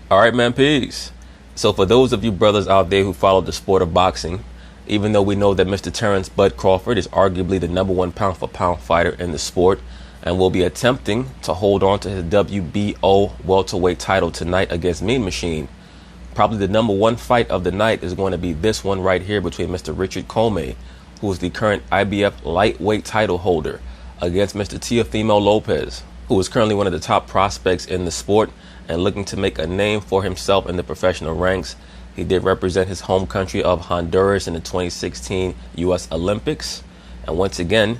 All right, man, peace. So for those of you brothers out there who follow the sport of boxing, even though we know that Mr. Terrence Bud Crawford is arguably the #1 pound-for-pound fighter in the sport and will be attempting to hold on to his WBO welterweight title tonight against Mean Machine, probably the #1 fight of the night is going to be this one right here between Mr. Richard Commey, who is the current IBF lightweight title holder, against Mr. Teofimo Lopez, who is currently one of the top prospects in the sport and looking to make a name for himself in the professional ranks. He did represent his home country of Honduras in the 2016 U.S. Olympics. And once again,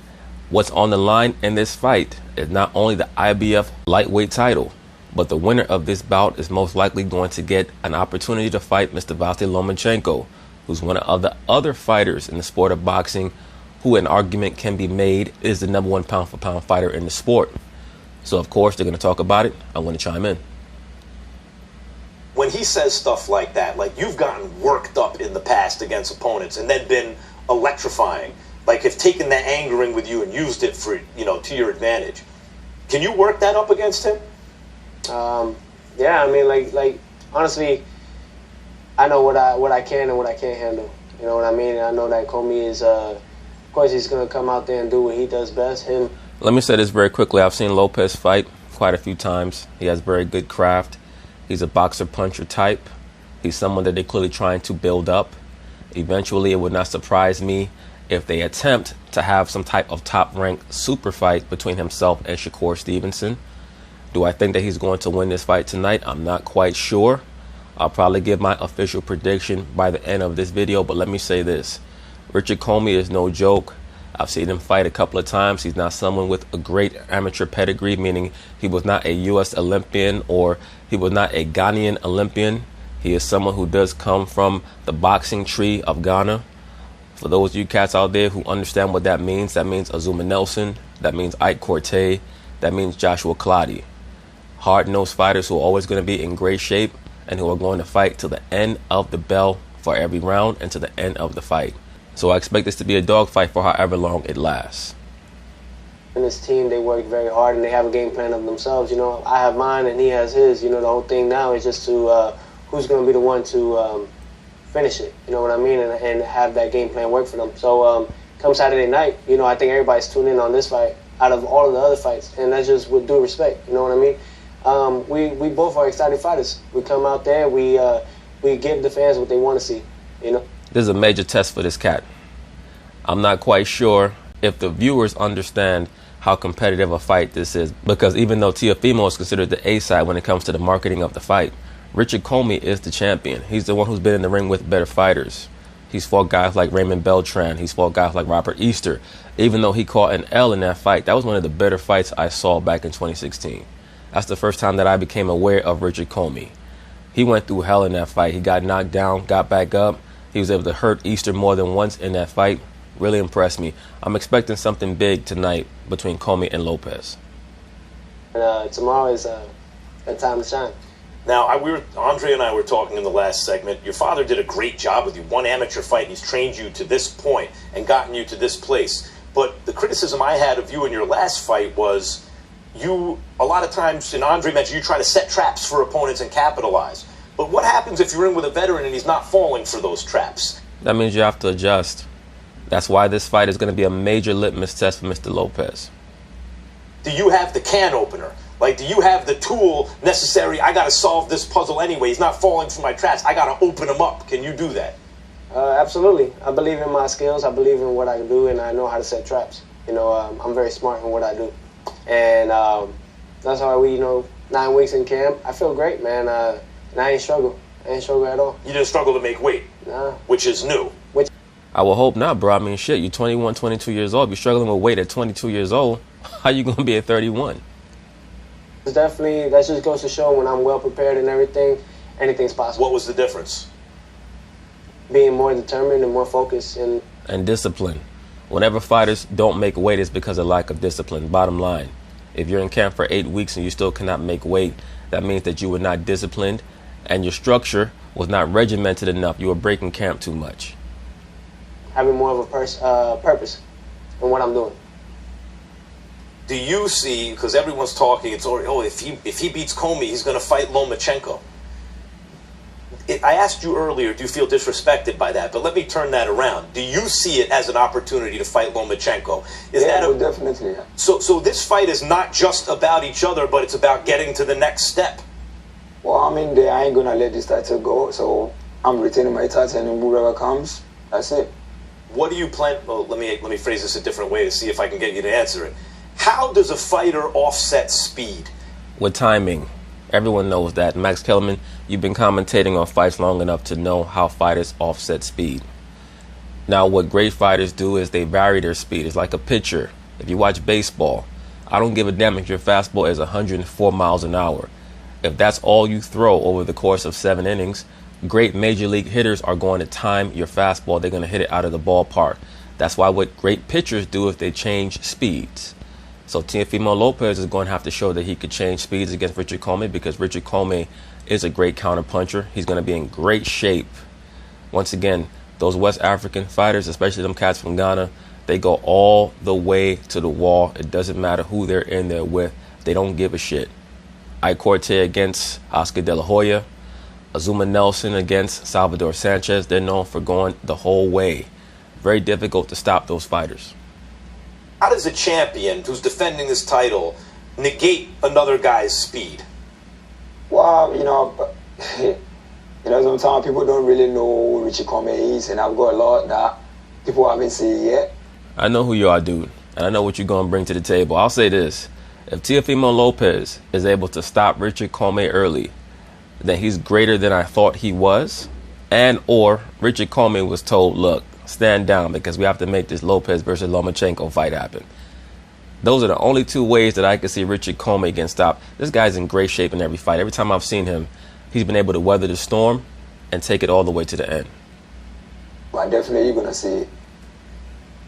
what's on the line in this fight is not only the IBF lightweight title, but the winner of this bout is most likely going to get an opportunity to fight Mr. Vasily Lomachenko, who's one of the other fighters in the sport of boxing who an argument can be made is the #1 pound-for-pound fighter in the sport. So, of course, they're going to talk about it. I want to chime in. When he says stuff like that, like you've gotten worked up in the past against opponents and then been electrifying, like have taken that anger in with you and used it for, to your advantage. Can you work that up against him? Yeah, I mean, like honestly, I know what I can and what I can't handle. You know what I mean? I know that Commey is, of course, he's going to come out there and do what he does best. Let me say this very quickly. I've seen Lopez fight quite a few times. He has very good craft. He's a boxer-puncher type. He's someone that they're clearly trying to build up. Eventually, it would not surprise me if they attempt to have some type of top-ranked super fight between himself and Shakur Stevenson. Do I think that he's going to win this fight tonight? I'm not quite sure. I'll probably give my official prediction by the end of this video, but let me say this. Richard Commey is no joke. I've seen him fight a couple of times. He's not someone with a great amateur pedigree, meaning he was not a U.S. Olympian or he was not a Ghanaian Olympian. He is someone who does come from the boxing tree of Ghana. For those of you cats out there who understand what that means Azuma Nelson, that means Ike Corte, that means Joshua Clottey. Hard-nosed fighters who are always going to be in great shape and who are going to fight till the end of the bell for every round and to the end of the fight. So I expect this to be a dogfight for however long it lasts. And his team, they work very hard and they have a game plan of themselves. I have mine and he has his. The whole thing now is just to who's going to be the one to finish it. You know what I mean? And have that game plan work for them. So come Saturday night, I think everybody's tuned in on this fight out of all of the other fights. And that's just with due respect. You know what I mean? We both are excited fighters. We come out there, we give the fans what they want to see. This is a major test for this cat. I'm not quite sure if the viewers understand how competitive a fight this is, because even though Teofimo is considered the A side when it comes to the marketing of the fight, Richard Commey is the champion. He's the one who's been in the ring with better fighters. He's fought guys like Raymond Beltran. He's fought guys like Robert Easter. Even though he caught an L in that fight, that was one of the better fights I saw back in 2016. That's the first time that I became aware of Richard Commey. He went through hell in that fight. He got knocked down, got back up. He was able to hurt Easter more than once in that fight. Really impressed me. I'm expecting something big tonight between Commey and Lopez. Tomorrow is a time to shine. Now, Andre and I were talking in the last segment. Your father did a great job with you. One amateur fight, and he's trained you to this point and gotten you to this place. But the criticism I had of you in your last fight was you, a lot of times, and Andre mentioned, you try to set traps for opponents and capitalize. But what happens if you're in with a veteran and he's not falling for those traps? That means you have to adjust. That's why this fight is going to be a major litmus test for Mr. Lopez. Do you have the can opener? Like, do you have the tool necessary? I got to solve this puzzle anyway. He's not falling for my traps. I got to open him up. Can you do that? Absolutely. I believe in my skills. I believe in what I can do, and I know how to set traps. I'm very smart in what I do. And that's why 9 weeks in camp, I feel great, man. And I ain't struggle. I ain't struggle at all. You didn't struggle to make weight? Nah. Which is new. I will hope not, bro. I mean, shit, you're 21, 22 years old. You're struggling with weight at 22 years old. How you going to be at 31? Definitely, that just goes to show when I'm well prepared and everything, anything's possible. What was the difference? Being more determined and more focused. And discipline. Whenever fighters don't make weight, it's because of lack of discipline. Bottom line. If you're in camp for 8 weeks and you still cannot make weight, that means that you were not disciplined and your structure was not regimented enough. You were breaking camp too much. Having more of a purpose in what I'm doing. Do you see, because everyone's talking, it's already, if he beats Commey, he's going to fight Lomachenko. I asked you earlier, do you feel disrespected by that? But let me turn that around. Do you see it as an opportunity to fight Lomachenko? Definitely. Yeah. So this fight is not just about each other, but it's about getting to the next step. Well, I mean, I ain't gonna let this title go, so I'm retaining my title, and whoever comes, that's it. What do you plan? Well, let me phrase this a different way to see if I can get you to answer it. How does a fighter offset speed? With timing. Everyone knows that. Max Kellerman, you've been commentating on fights long enough to know how fighters offset speed. Now, what great fighters do is they vary their speed. It's like a pitcher. If you watch baseball, I don't give a damn if your fastball is 104 miles an hour. If that's all you throw over the course of 7 innings, great major league hitters are going to time your fastball. They're going to hit it out of the ballpark. That's why what great pitchers do is they change speeds. So Teofimo Lopez is going to have to show that he could change speeds against Richard Commey, because Richard Commey is a great counterpuncher. He's going to be in great shape. Once again, those West African fighters, especially them cats from Ghana, they go all the way to the wall. It doesn't matter who they're in there with. They don't give a shit. Ike Corte against Oscar De La Hoya. Azuma Nelson against Salvador Sanchez. They're known for going the whole way. Very difficult to stop those fighters. How does a champion who's defending this title negate another guy's speed? Well, sometimes people don't really know who Richie Commey is, and I've got a lot that people haven't seen yet. I know who you are, dude, and I know what you're going to bring to the table. I'll say this. If Teofimo Lopez is able to stop Richard Commey early, then he's greater than I thought he was, and or Richard Commey was told, look, stand down because we have to make this Lopez versus Lomachenko fight happen. Those are the only two ways that I could see Richard Commey getting stopped. This guy's in great shape in every fight. Every time I've seen him, he's been able to weather the storm and take it all the way to the end. Well, definitely you're going to see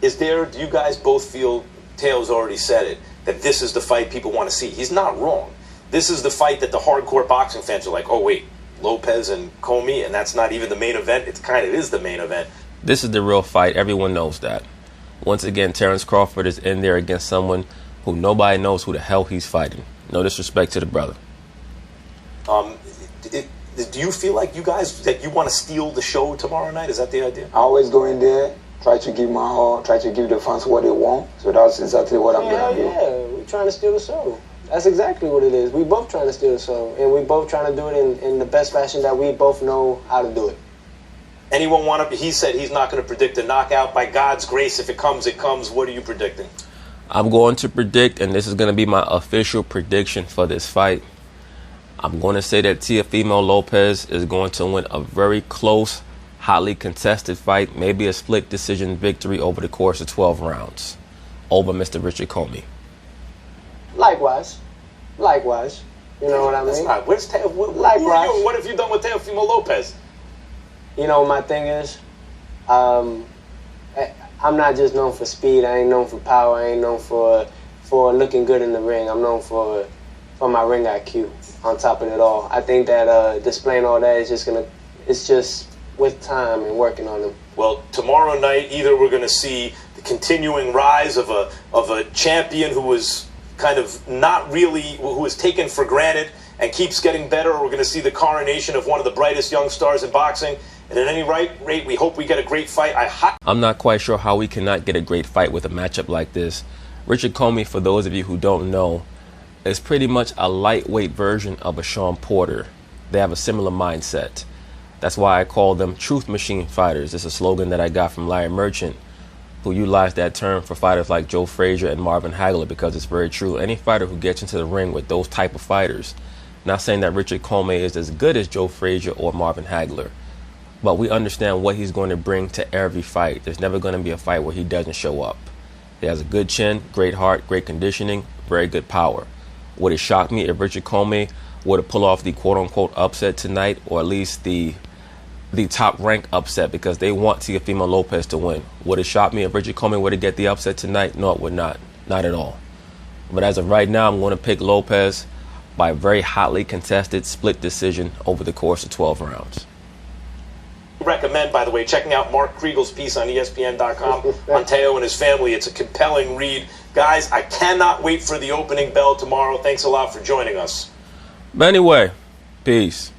it. Do you guys both feel, Teo's already said it, that this is the fight people want to see? He's not wrong. This is the fight that the hardcore boxing fans are like, oh wait, Lopez and Commey, and that's not even the main event. It kind of is the main event. This is the real fight. Everyone knows that. Once again, Terrence Crawford is in there against someone who nobody knows who the hell he's fighting. No disrespect to the brother. Do you feel like you guys, that you want to steal the show tomorrow night? Is that the idea? I always go in there, try to give my all, try to give the fans what they want. So that's exactly what I'm going to do. Yeah, we're trying to steal the show. That's exactly what it is. We both trying to steal the show, and we both trying to do it in the best fashion that we both know how to do it. Anyone want to? He said he's not going to predict a knockout. By God's grace, if it comes, it comes. What are you predicting? I'm going to predict, and this is going to be my official prediction for this fight. I'm going to say that Teofimo Lopez is going to win a very close, hotly contested fight, maybe a split decision victory over the course of 12 rounds over Mr. Richard Commey. Likewise. You know what I mean? Where's Teo? Likewise. What have you done with Teofimo Lopez? You know, my thing is, I'm not just known for speed. I ain't known for power. I ain't known for looking good in the ring. I'm known for my ring IQ on top of it all. I think that displaying all that is it's just with time and working on them. Well, tomorrow night, either we're going to see the continuing rise of a champion who was kind of not really, who was taken for granted and keeps getting better, or we're going to see the coronation of one of the brightest young stars in boxing. And at any rate, we hope we get a great fight. I'm not quite sure how we cannot get a great fight with a matchup like this. Richard Commey, for those of you who don't know, is pretty much a lightweight version of a Sean Porter. They have a similar mindset. That's why I call them truth machine fighters. It's a slogan that I got from Larry Merchant, who utilized that term for fighters like Joe Frazier and Marvin Hagler, because it's very true. Any fighter who gets into the ring with those type of fighters, not saying that Richard Commey is as good as Joe Frazier or Marvin Hagler, but we understand what he's going to bring to every fight. There's never going to be a fight where he doesn't show up. He has a good chin, great heart, great conditioning, very good power. Would it shock me if Richard Commey were to pull off the quote-unquote upset tonight, or at least the top rank upset, because they want Teofimo Lopez to win? Would it shock me if Richard Commey were to get the upset tonight? No, it would not. Not at all. But as of right now, I'm going to pick Lopez by a very hotly contested split decision over the course of 12 rounds. Recommend, by the way, checking out Mark Kriegel's piece on ESPN.com on Teo and his family. It's a compelling read. Guys, I cannot wait for the opening bell tomorrow. Thanks a lot for joining us. But anyway, peace.